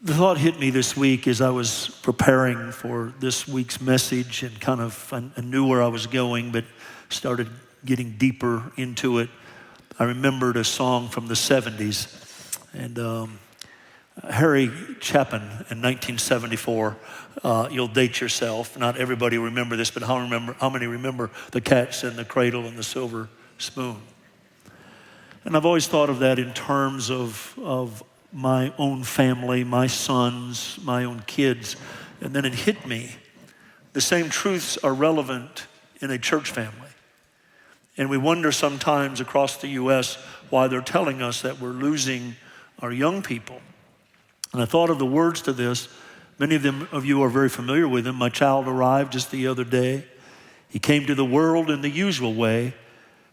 The thought hit me this week as I was preparing for this week's message and I knew where I was going, but started getting deeper into it. I remembered a song from the 70s, and Harry Chapin in 1974, you'll date yourself. Not everybody remember this, but how many remember the Cats in the Cradle and the Silver Spoon? And I've always thought of that in terms of my own family, my sons, my own kids. And then it hit me. The same truths are relevant in a church family. And we wonder sometimes across the U.S. why they're telling us that we're losing our young people. And I thought of the words to this. Many of you are very familiar with them. My child arrived just the other day. He came to the world in the usual way,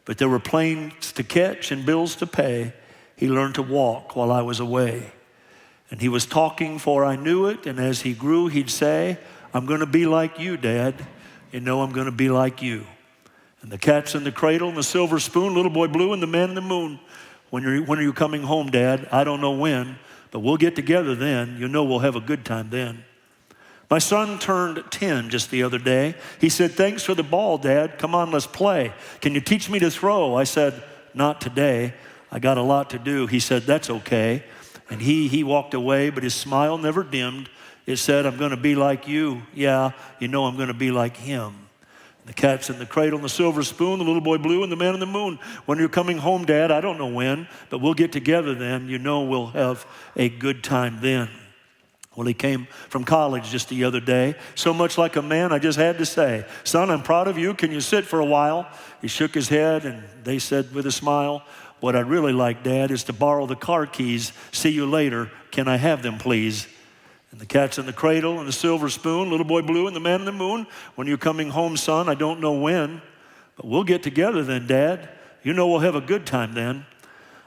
but there were planes to catch and bills to pay. He learned to walk while I was away. And he was talking for I knew it, and as he grew, he'd say, I'm going to be like you, Dad. You know I'm going to be like you. And the Cat's in the Cradle and the Silver Spoon, Little Boy Blue and the Man in the Moon. When are you coming home, Dad? I don't know when, but we'll get together then. You know we'll have a good time then. My son turned 10 just the other day. He said, thanks for the ball, Dad. Come on, let's play. Can you teach me to throw? I said, not today. I got a lot to do. He said, that's okay. And he walked away, but his smile never dimmed. It said, I'm going to be like you. Yeah, you know I'm going to be like him. The Cat's in the Cradle and the Silver Spoon, the Little Boy Blue and the Man in the Moon. When you're coming home, Dad, I don't know when, but we'll get together then. You know we'll have a good time then. Well, he came from college just the other day. So much like a man, I just had to say, son, I'm proud of you. Can you sit for a while? He shook his head, and they said with a smile, what I'd really like, Dad, is to borrow the car keys. See you later. Can I have them, please? And the Cat's in the Cradle and the Silver Spoon, Little Boy Blue and the Man in the Moon. When you're coming home, son, I don't know when, but we'll get together then, Dad. You know we'll have a good time then.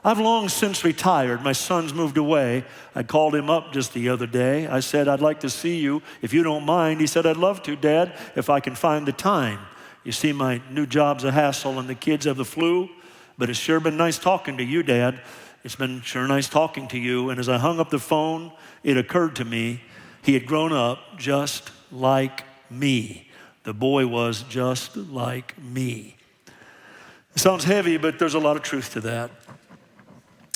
I've long since retired. My son's moved away. I called him up just the other day. I said, I'd like to see you if you don't mind. He said, I'd love to, Dad, if I can find the time. You see, my new job's a hassle and the kids have the flu, but it's sure been nice talking to you, Dad. It's been sure nice talking to you. And as I hung up the phone, it occurred to me, he had grown up just like me. The boy was just like me. It sounds heavy, but there's a lot of truth to that.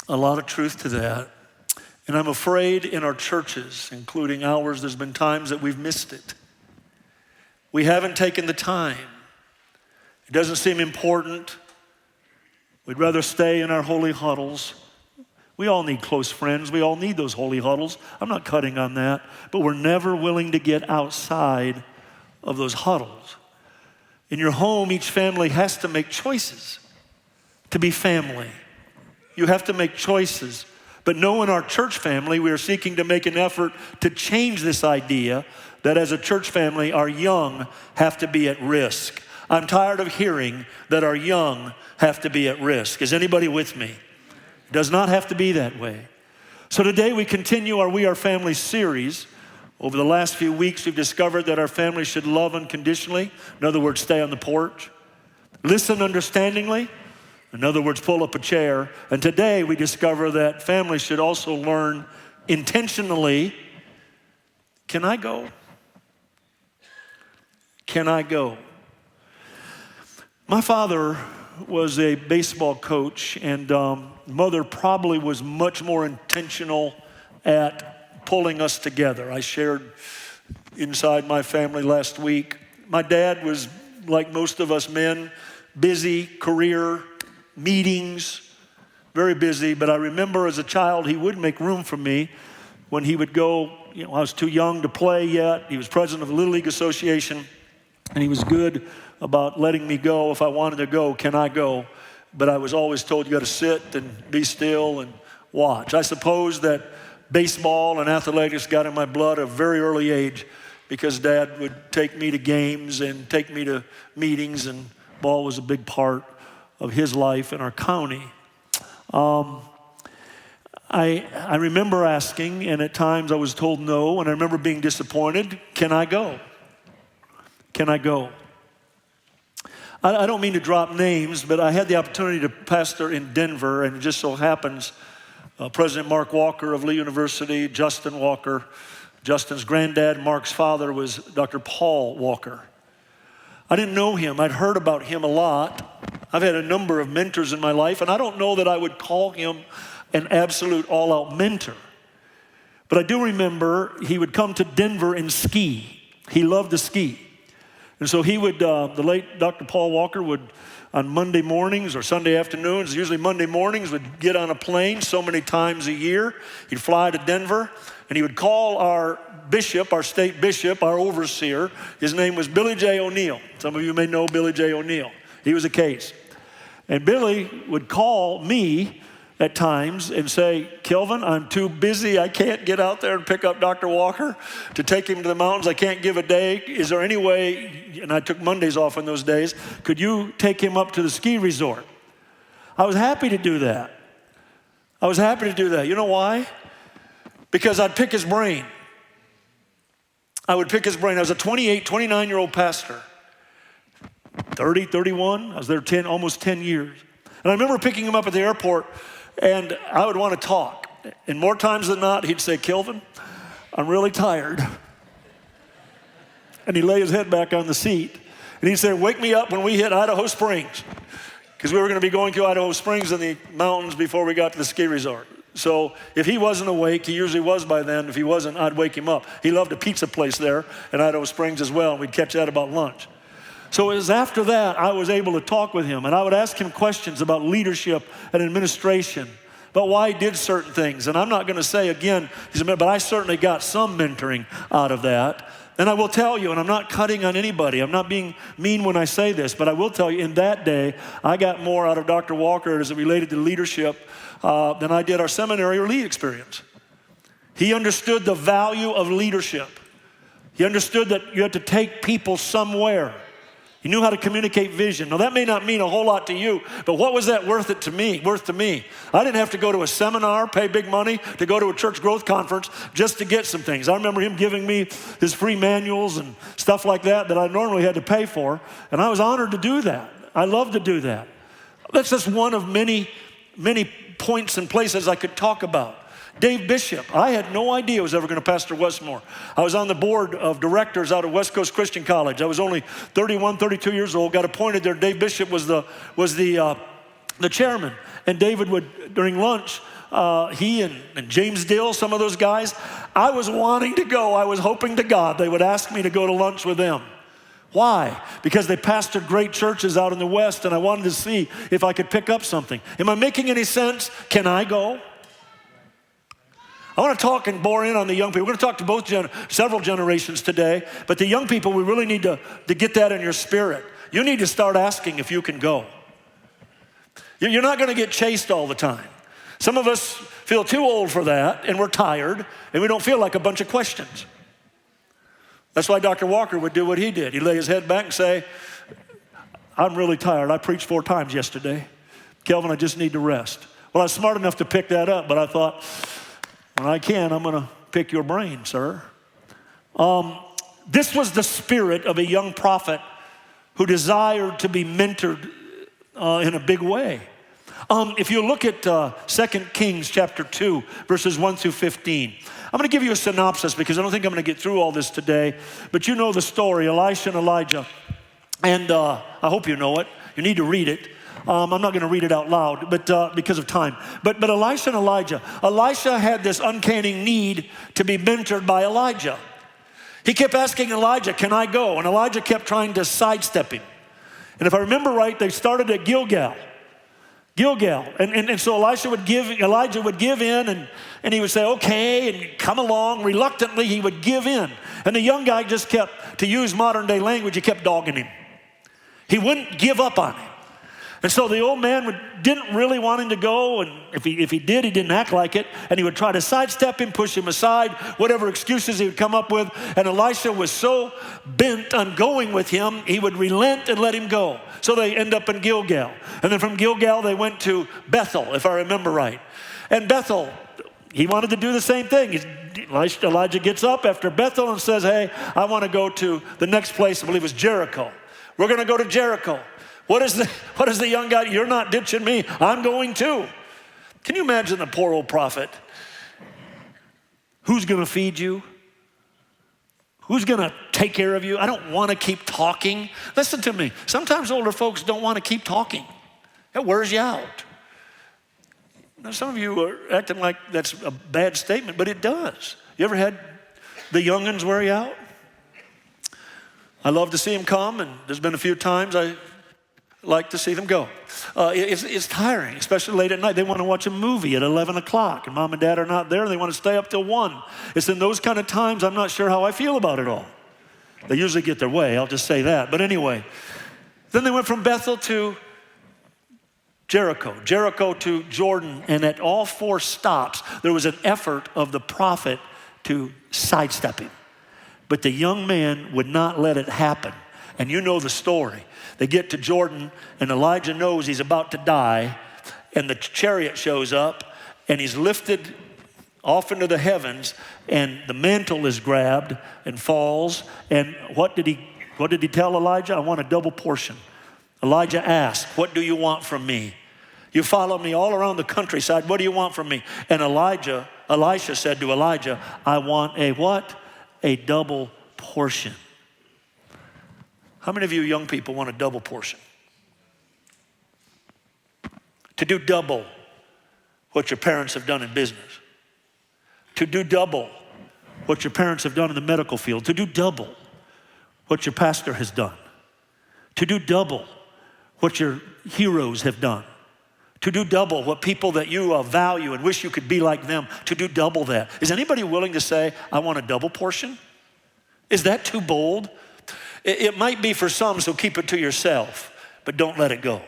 A lot of truth to that. And I'm afraid in our churches, including ours, there's been times that we've missed it. We haven't taken the time. It doesn't seem important. We'd rather stay in our holy huddles. We all need close friends. We all need those holy huddles. I'm not cutting on that, but we're never willing to get outside of those huddles. In your home, each family has to make choices to be family. You have to make choices. But no, in our church family, we are seeking to make an effort to change this idea that as a church family, our young have to be at risk. I'm tired of hearing that our young have to be at risk. Is anybody with me? It does not have to be that way. So today we continue our We Are Family series. Over the last few weeks, we've discovered that our family should love unconditionally. In other words, stay on the porch. Listen understandingly. In other words, pull up a chair. And today we discover that families should also learn intentionally. Can I go? Can I go? My father was a baseball coach, and mother probably was much more intentional at pulling us together. I shared inside my family last week. My dad was, like most of us men, busy, career, meetings, very busy. But I remember as a child, he would make room for me when he would go. I was too young to play yet. He was president of the Little League Association, and he was good about letting me go. If I wanted to go, can I go? But I was always told you got to sit and be still and watch. I suppose that baseball and athletics got in my blood at a very early age because Dad would take me to games and take me to meetings, and ball was a big part of his life in our county. I remember asking, and at times I was told no, and I remember being disappointed. Can I go? Can I go? I don't mean to drop names, but I had the opportunity to pastor in Denver, and it just so happens President Mark Walker of Lee University, Justin Walker. Justin's granddad, Mark's father, was Dr. Paul Walker. I didn't know him. I'd heard about him a lot. I've had a number of mentors in my life, and I don't know that I would call him an absolute all-out mentor. But I do remember he would come to Denver and ski. He loved to ski. And so he would, the late Dr. Paul Walker would, on Monday mornings or Sunday afternoons, usually Monday mornings, would get on a plane so many times a year. He'd fly to Denver, and he would call our bishop, our state bishop, our overseer. His name was Billy J. O'Neill. Some of you may know Billy J. O'Neill. He was a case. And Billy would call me at times and say, Kelvin, I'm too busy. I can't get out there and pick up Dr. Walker to take him to the mountains. I can't give a day. Is there any way, and I took Mondays off in those days, could you take him up to the ski resort? I was happy to do that. You know why? Because I'd pick his brain. I would pick his brain. I was a 28, 29-year-old pastor. 30, 31. I was there almost 10 years. And I remember picking him up at the airport, and I would want to talk. And more times than not, he'd say, Kelvin, I'm really tired. And he'd lay his head back on the seat. And he'd say, wake me up when we hit Idaho Springs. Because we were going to be going to Idaho Springs in the mountains before we got to the ski resort. So if he wasn't awake, he usually was by then. If he wasn't, I'd wake him up. He loved a pizza place there in Idaho Springs as well, and we'd catch that about lunch. So it was after that I was able to talk with him, and I would ask him questions about leadership and administration, about why he did certain things. And I'm not going to say again, but I certainly got some mentoring out of that. And I will tell you, and I'm not cutting on anybody, I'm not being mean when I say this, but I will tell you, in that day, I got more out of Dr. Walker as it related to leadership than I did our seminary or lead experience. He understood the value of leadership. He understood that you had to take people somewhere. He knew how to communicate vision. Now that may not mean a whole lot to you, but what was that worth to me? I didn't have to go to a seminar, pay big money to go to a church growth conference just to get some things. I remember him giving me his free manuals and stuff like that I normally had to pay for, and I was honored to do that. I love to do that. That's just one of many, many points and places I could talk about. Dave Bishop, I had no idea I was ever going to pastor Westmore. I was on the board of directors out of West Coast Christian College. I was only 31, 32 years old, got appointed there. Dave Bishop was the chairman. And David would, during lunch, he and James Dill, some of those guys, I was wanting to go. I was hoping to God they would ask me to go to lunch with them. Why? Because they pastored great churches out in the West, and I wanted to see if I could pick up something. Am I making any sense? Can I go? I want to talk and bore in on the young people. We're going to talk to several generations today, but the young people, we really need to get that in your spirit. You need to start asking if you can go. You're not going to get chased all the time. Some of us feel too old for that, and we're tired, and we don't feel like a bunch of questions. That's why Dr. Walker would do what he did. He'd lay his head back and say, I'm really tired. I preached 4 times yesterday. Kelvin, I just need to rest. Well, I was smart enough to pick that up, but I thought, when I can, I'm going to pick your brain, sir. This was the spirit of a young prophet who desired to be mentored in a big way. If you look at 2 Kings chapter 2, verses 1 through 15, I'm going to give you a synopsis because I don't think I'm going to get through all this today. But you know the story, Elisha and Elijah. And I hope you know it. You need to read it. I'm not going to read it out loud, but because of time. But Elisha and Elijah. Elisha had this uncanny need to be mentored by Elijah. He kept asking Elijah, can I go? And Elijah kept trying to sidestep him. And if I remember right, they started at Gilgal. And so Elijah would give in, and he would say, okay, and come along. Reluctantly, he would give in. And the young guy just kept, to use modern day language, he kept dogging him. He wouldn't give up on him. And so the old man didn't really want him to go, and if he did, he didn't act like it, and he would try to sidestep him, push him aside, whatever excuses he would come up with, and Elisha was so bent on going with him, he would relent and let him go. So they end up in Gilgal. And then from Gilgal, they went to Bethel, if I remember right. And Bethel, he wanted to do the same thing. Elijah gets up after Bethel and says, hey, I want to go to the next place, I believe it was Jericho. We're going to go to Jericho. What is the young guy? You're not ditching me. I'm going too. Can you imagine the poor old prophet? Who's going to feed you? Who's going to take care of you? I don't want to keep talking. Listen to me. Sometimes older folks don't want to keep talking. It wears you out. Now, some of you are acting like that's a bad statement, but it does. You ever had the young'uns wear you out? I love to see them come, and there's been a few times I like to see them go. It's tiring, especially late at night. They want to watch a movie at 11 o'clock, and mom and dad are not there, and they want to stay up till 1. It's in those kind of times I'm not sure how I feel about it all. They usually get their way, I'll just say that. But anyway, then they went from Bethel to Jericho to Jordan, and at all 4 stops, there was an effort of the prophet to sidestep him. But the young man would not let it happen. And you know the story. They get to Jordan, and Elijah knows he's about to die, and the chariot shows up, and he's lifted off into the heavens, and the mantle is grabbed and falls. And what did he tell Elijah? I want a double portion. Elijah asked, what do you want from me? You follow me all around the countryside. What do you want from me? And Elisha said to Elijah, I want a what? A double portion. How many of you young people want a double portion? To do double what your parents have done in business. To do double what your parents have done in the medical field. To do double what your pastor has done. To do double what your heroes have done. To do double what people that you value and wish you could be like them, to do double that. Is anybody willing to say, I want a double portion? Is that too bold? It might be for some, so keep it to yourself, but don't let it go.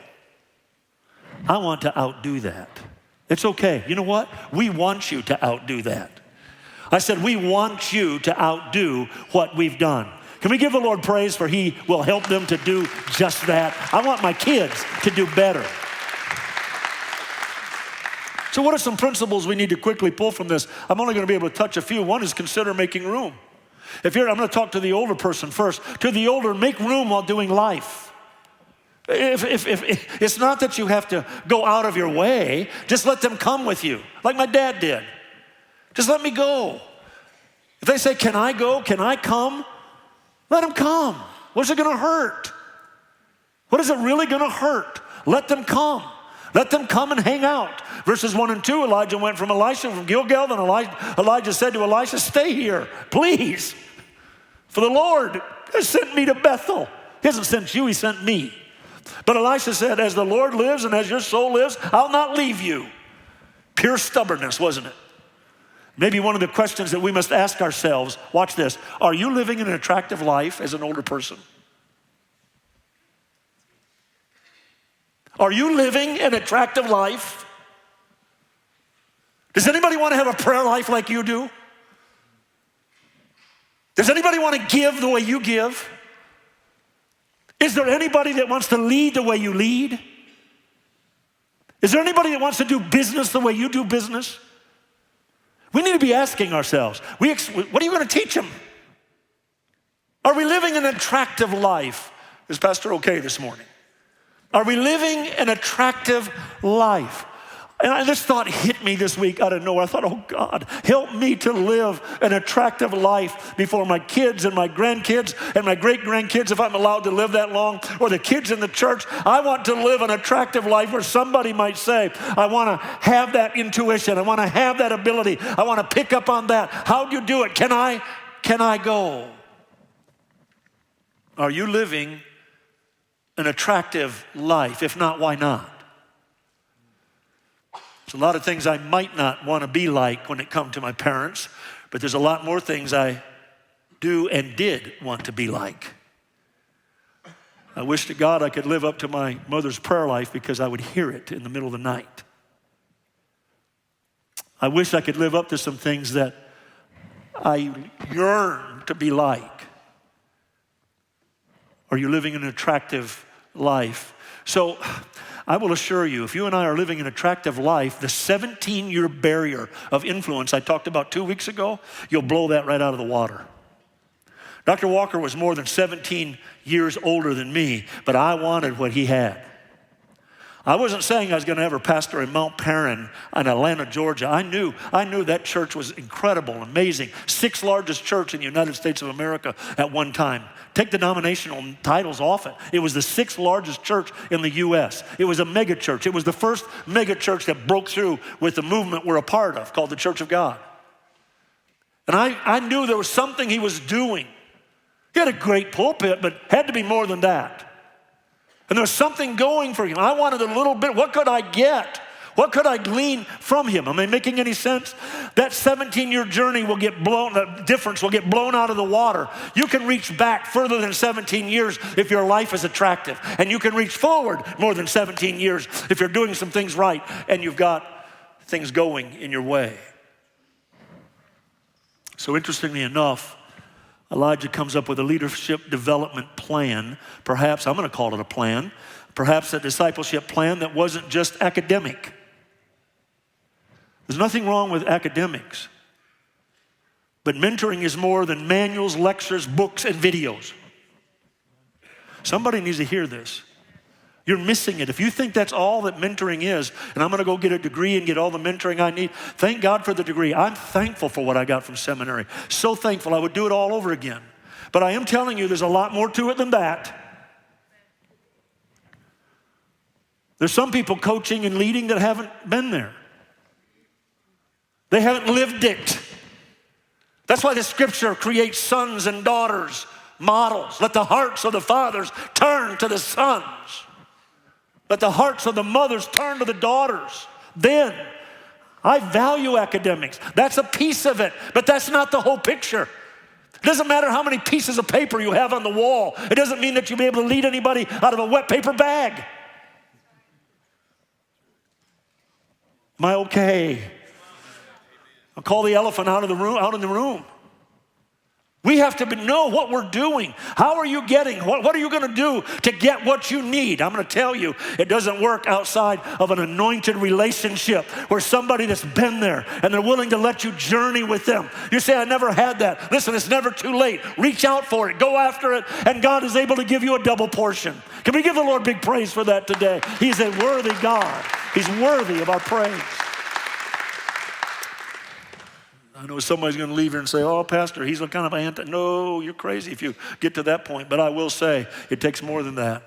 I want to outdo that. It's okay. You know what? We want you to outdo that. I said, we want you to outdo what we've done. Can we give the Lord praise for He will help them to do just that? I want my kids to do better. So what are some principles we need to quickly pull from this? I'm only going to be able to touch a few. One is consider making room. I'm going to talk to the older person first. To the older, make room while doing life. If it's not that you have to go out of your way, just let them come with you, like my dad did. Just let me go. If they say, can I go? Can I come? Let them come. What's it going to hurt? What is it really going to hurt? Let them come. Let them come and hang out. Verses 1 and 2, Elijah went from Gilgal, and Elijah said to Elisha, stay here, please. For the Lord has sent me to Bethel. He hasn't sent you, He sent me. But Elisha said, as the Lord lives and as your soul lives, I'll not leave you. Pure stubbornness, wasn't it? Maybe one of the questions that we must ask ourselves, watch this, are you living an attractive life as an older person? Are you living an attractive life? Does anybody want to have a prayer life like you do? Does anybody want to give the way you give? Is there anybody that wants to lead the way you lead? Is there anybody that wants to do business the way you do business? We need to be asking ourselves, what are you going to teach them? Are we living an attractive life? Is Pastor okay this morning? Are we living an attractive life? And this thought hit me this week out of nowhere. I thought, oh God, help me to live an attractive life before my kids and my grandkids and my great-grandkids, if I'm allowed to live that long, or the kids in the church. I want to live an attractive life where somebody might say, I want to have that intuition. I want to have that ability. I want to pick up on that. How do you do it? Can I go? Are you living an attractive life? If not, why not? There's a lot of things I might not want to be like when it comes to my parents, but there's a lot more things I do and did want to be like. I wish to God I could live up to my mother's prayer life because I would hear it in the middle of the night. I wish I could live up to some things that I yearn to be like. Are you living an attractive life? So I will assure you, if you and I are living an attractive life, the 17-year barrier of influence I talked about 2 weeks ago, you'll blow that right out of the water. Dr. Walker was more than 17 years older than me, but I wanted what he had. I wasn't saying I was going to ever pastor in Mount Perrin in Atlanta, Georgia. I knew that church was incredible, amazing. 6th largest church in the United States of America at one time. Take the denominational titles off it. It was the 6th largest church in the U.S. It was a mega church. It was the first mega church that broke through with the movement we're a part of called the Church of God. And I knew there was something he was doing. He had a great pulpit, but had to be more than that. And there was something going for him. I wanted a little bit. What could I get? What could I glean from him? Am I making any sense? That 17-year journey will get blown, the difference will get blown out of the water. You can reach back further than 17 years if your life is attractive. And you can reach forward more than 17 years if you're doing some things right and you've got things going in your way. So interestingly enough, Elijah comes up with a leadership development plan. Perhaps, I'm going to call it a plan, perhaps a discipleship plan that wasn't just academic. There's nothing wrong with academics. But mentoring is more than manuals, lectures, books, and videos. Somebody needs to hear this. You're missing it. If you think that's all that mentoring is, and I'm going to go get a degree and get all the mentoring I need, thank God for the degree. I'm thankful for what I got from seminary. So thankful. I would do it all over again. But I am telling you, there's a lot more to it than that. There's some people coaching and leading that haven't been there. They haven't lived it. That's why the scripture creates sons and daughters, models. Let the hearts of the fathers turn to the sons. Let the hearts of the mothers turn to the daughters. Then, I value academics. That's a piece of it, but that's not the whole picture. It doesn't matter how many pieces of paper you have on the wall. It doesn't mean that you'll be able to lead anybody out of a wet paper bag. Am I okay? I'll call the elephant out in the room. We have to know what we're doing. How are you getting? What are you going to do to get what you need? I'm going to tell you, it doesn't work outside of an anointed relationship where somebody that's been there and they're willing to let you journey with them. You say, I never had that. Listen, it's never too late. Reach out for it. Go after it. And God is able to give you a double portion. Can we give the Lord big praise for that today? He's a worthy God. He's worthy of our praise. I know somebody's going to leave here and say, oh, Pastor, he's a kind of anti. No, you're crazy if you get to that point. But I will say, it takes more than that.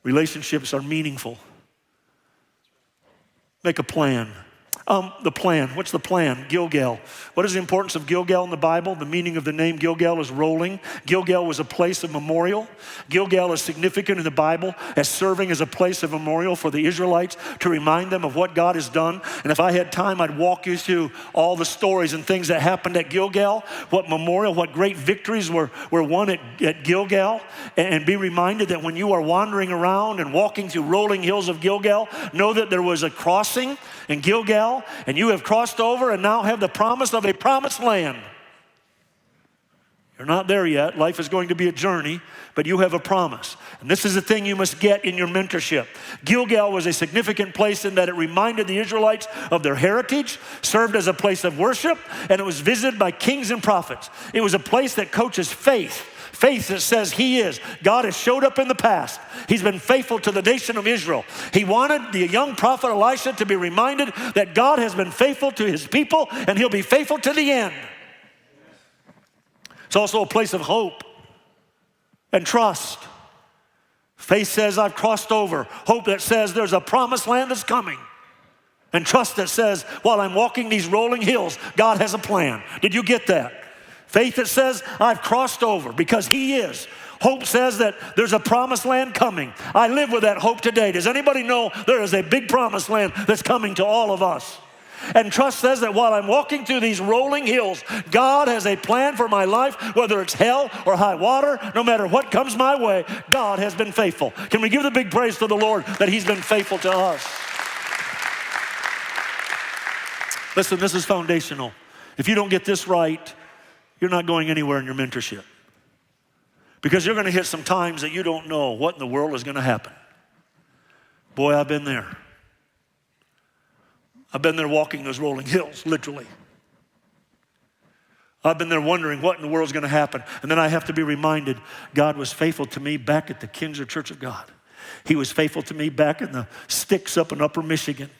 Relationships are meaningful. Make a plan. The plan. What's the plan? Gilgal. What is the importance of Gilgal in the Bible? The meaning of the name Gilgal is rolling. Gilgal was a place of memorial. Gilgal is significant in the Bible as serving as a place of memorial for the Israelites to remind them of what God has done. And if I had time, I'd walk you through all the stories and things that happened at Gilgal, what memorial, what great victories were won at Gilgal, and be reminded that when you are wandering around and walking through rolling hills of Gilgal, know that there was a crossing in Gilgal, and you have crossed over and now have the promise of a promised land. You're not there yet. Life is going to be a journey, but you have a promise. And this is the thing you must get in your mentorship. Gilgal was a significant place in that it reminded the Israelites of their heritage, served as a place of worship, and it was visited by kings and prophets. It was a place that coaches faith. Faith that says he is. God has showed up in the past. He's been faithful to the nation of Israel. He wanted the young prophet Elisha to be reminded that God has been faithful to his people and he'll be faithful to the end. It's also a place of hope and trust. Faith says, I've crossed over. Hope that says there's a promised land that's coming. And trust that says, while I'm walking these rolling hills, God has a plan. Did you get that? Faith that says, I've crossed over because he is. Hope says that there's a promised land coming. I live with that hope today. Does anybody know there is a big promised land that's coming to all of us? And trust says that while I'm walking through these rolling hills, God has a plan for my life, whether it's hell or high water, no matter what comes my way, God has been faithful. Can we give the big praise to the Lord that he's been faithful to us? Listen, this is foundational. If you don't get this right, you're not going anywhere in your mentorship. Because you're going to hit some times that you don't know what in the world is going to happen. Boy, I've been there. I've been there walking those rolling hills, literally. I've been there wondering what in the world is going to happen. And then I have to be reminded, God was faithful to me back at the Kinzer Church of God. He was faithful to me back in the sticks up in Upper Michigan.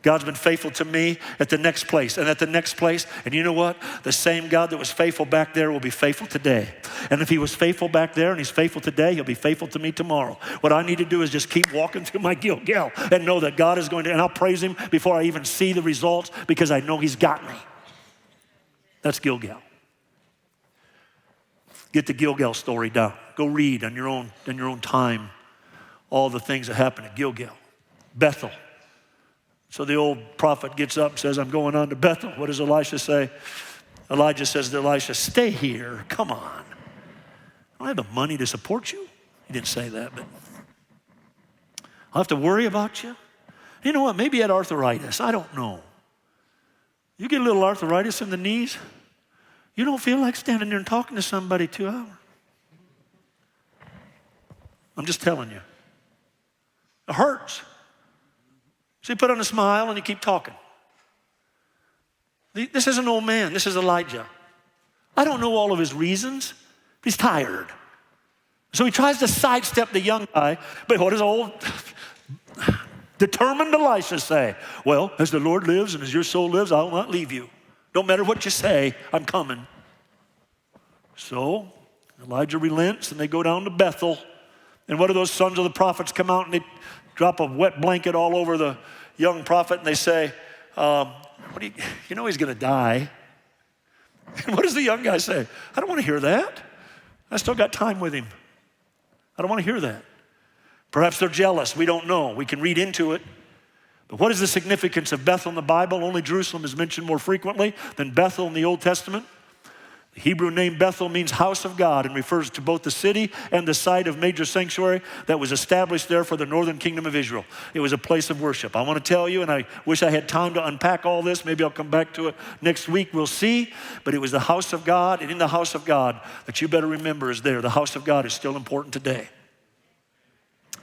God's been faithful to me at the next place and at the next place. And you know what? The same God that was faithful back there will be faithful today. And if he was faithful back there and he's faithful today, he'll be faithful to me tomorrow. What I need to do is just keep walking through my Gilgal and know that God is going to, and I'll praise him before I even see the results because I know he's got me. That's Gilgal. Get the Gilgal story down. Go read on your own time all the things that happened at Gilgal. Bethel. So the old prophet gets up and says, I'm going on to Bethel. What does Elisha say? Elijah says to Elisha, stay here, come on. I don't have the money to support you. He didn't say that, but I'll have to worry about you. You know what, maybe you had arthritis, I don't know. You get a little arthritis in the knees, you don't feel like standing there and talking to somebody 2 hours. I'm just telling you. It hurts. So you put on a smile and you keep talking. This is an old man. This is Elijah. I don't know all of his reasons. But he's tired. So he tries to sidestep the young guy. But what does old, determined Elisha say? Well, as the Lord lives and as your soul lives, I will not leave you. Don't matter what you say, I'm coming. So Elijah relents and they go down to Bethel. And what do those sons of the prophets come out and they drop a wet blanket all over the young prophet and they say, you know he's going to die. And what does the young guy say? I don't want to hear that. I still got time with him. I don't want to hear that. Perhaps they're jealous. We don't know. We can read into it. But what is the significance of Bethel in the Bible? Only Jerusalem is mentioned more frequently than Bethel in the Old Testament. The Hebrew name Bethel means house of God and refers to both the city and the site of major sanctuary that was established there for the northern kingdom of Israel. It was a place of worship. I want to tell you, and I wish I had time to unpack all this. Maybe I'll come back to it next week. We'll see. But it was the house of God, and in the house of God that you better remember is there. The house of God is still important today.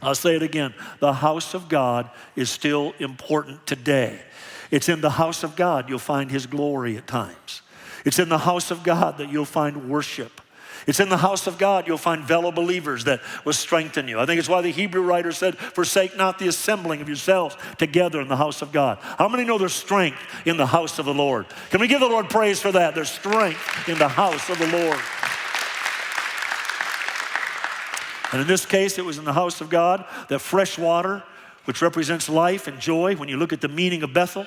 I'll say it again. The house of God is still important today. It's in the house of God you'll find his glory at times. It's in the house of God that you'll find worship. It's in the house of God you'll find fellow believers that will strengthen you. I think it's why the Hebrew writer said, forsake not the assembling of yourselves together in the house of God. How many know there's strength in the house of the Lord? Can we give the Lord praise for that? There's strength in the house of the Lord. And in this case, it was in the house of God that fresh water, which represents life and joy, when you look at the meaning of Bethel,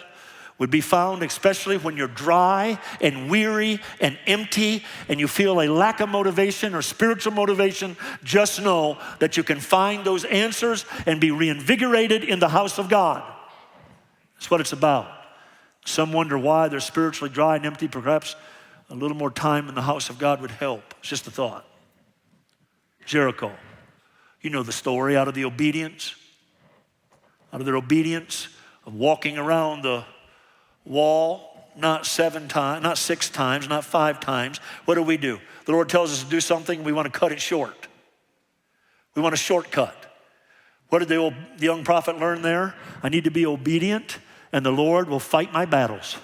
would be found, especially when you're dry and weary and empty and you feel a lack of motivation or spiritual motivation. Just know that you can find those answers and be reinvigorated in the house of God. That's what it's about. Some wonder why they're spiritually dry and empty. Perhaps a little more time in the house of God would help. It's just a thought. Jericho. You know the story. Out of their obedience of walking around the wall, not 7 times, not 6 times, not 5 times. What do? The Lord tells us to do something, we want to cut it short. We want a shortcut. What did the young prophet learn there? I need to be obedient and the Lord will fight my battles.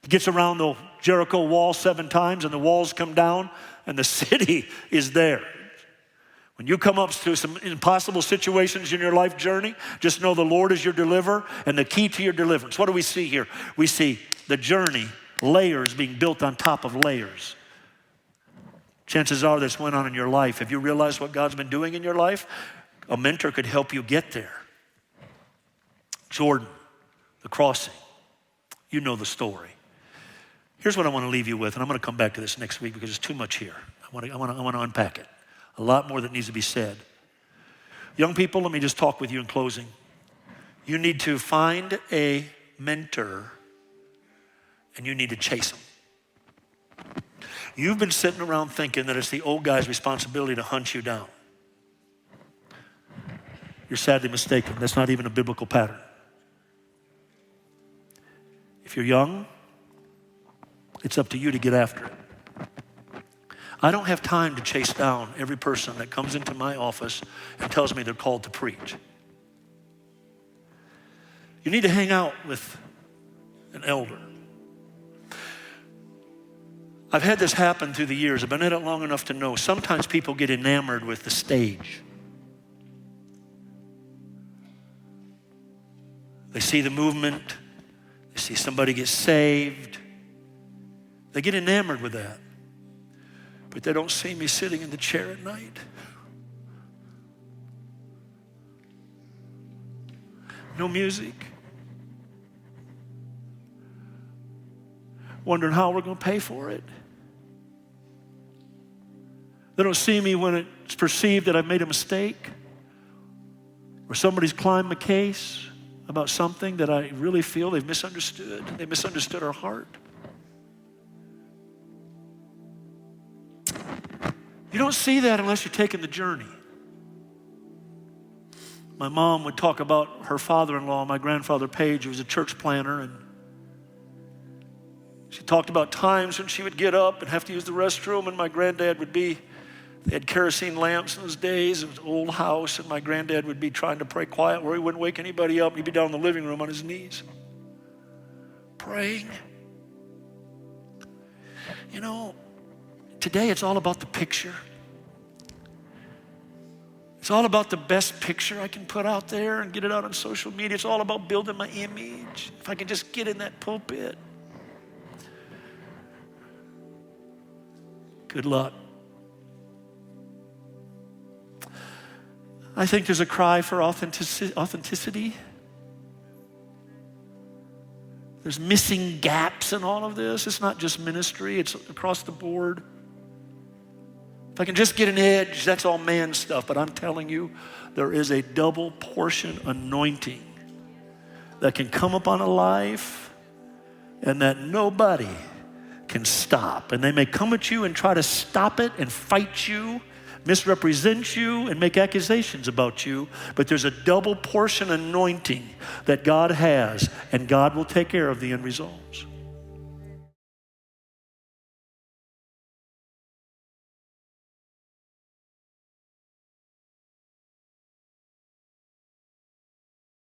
He gets around the Jericho wall 7 times and the walls come down and the city is there. When you come up to some impossible situations in your life journey, just know the Lord is your deliverer and the key to your deliverance. What do we see here? We see the journey, layers being built on top of layers. Chances are this went on in your life. Have you realized what God's been doing in your life? A mentor could help you get there. Jordan, the crossing. You know the story. Here's what I want to leave you with, and I'm going to come back to this next week because there's too much here. I want to unpack it. A lot more that needs to be said. Young people, let me just talk with you in closing. You need to find a mentor and you need to chase them. You've been sitting around thinking that it's the old guy's responsibility to hunt you down. You're sadly mistaken. That's not even a biblical pattern. If you're young, it's up to you to get after it. I don't have time to chase down every person that comes into my office and tells me they're called to preach. You need to hang out with an elder. I've had this happen through the years. I've been in it long enough to know sometimes people get enamored with the stage. They see the movement. They see somebody get saved. They get enamored with that. But they don't see me sitting in the chair at night. No music. Wondering how we're going to pay for it. They don't see me when it's perceived that I've made a mistake, or somebody's climbed my case about something that I really feel they've misunderstood. They misunderstood our heart. You don't see that unless you're taking the journey. My mom would talk about her father-in-law, my grandfather Page, who was a church planner, and she talked about times when she would get up and have to use the restroom, and my granddad would be, they had kerosene lamps in those days. It was an old house, and my granddad would be trying to pray quiet where he wouldn't wake anybody up. He'd be down in the living room on his knees, praying. You know, today it's all about the picture. It's all about the best picture I can put out there and get it out on social media. It's all about building my image. If I can just get in that pulpit. Good luck. I think there's a cry for authenticity. There's missing gaps in all of this. It's not just ministry, it's across the board. If I can just get an edge, that's all man stuff. But I'm telling you, there is a double portion anointing that can come upon a life and that nobody can stop. And they may come at you and try to stop it and fight you, misrepresent you, and make accusations about you. But there's a double portion anointing that God has, and God will take care of the end results.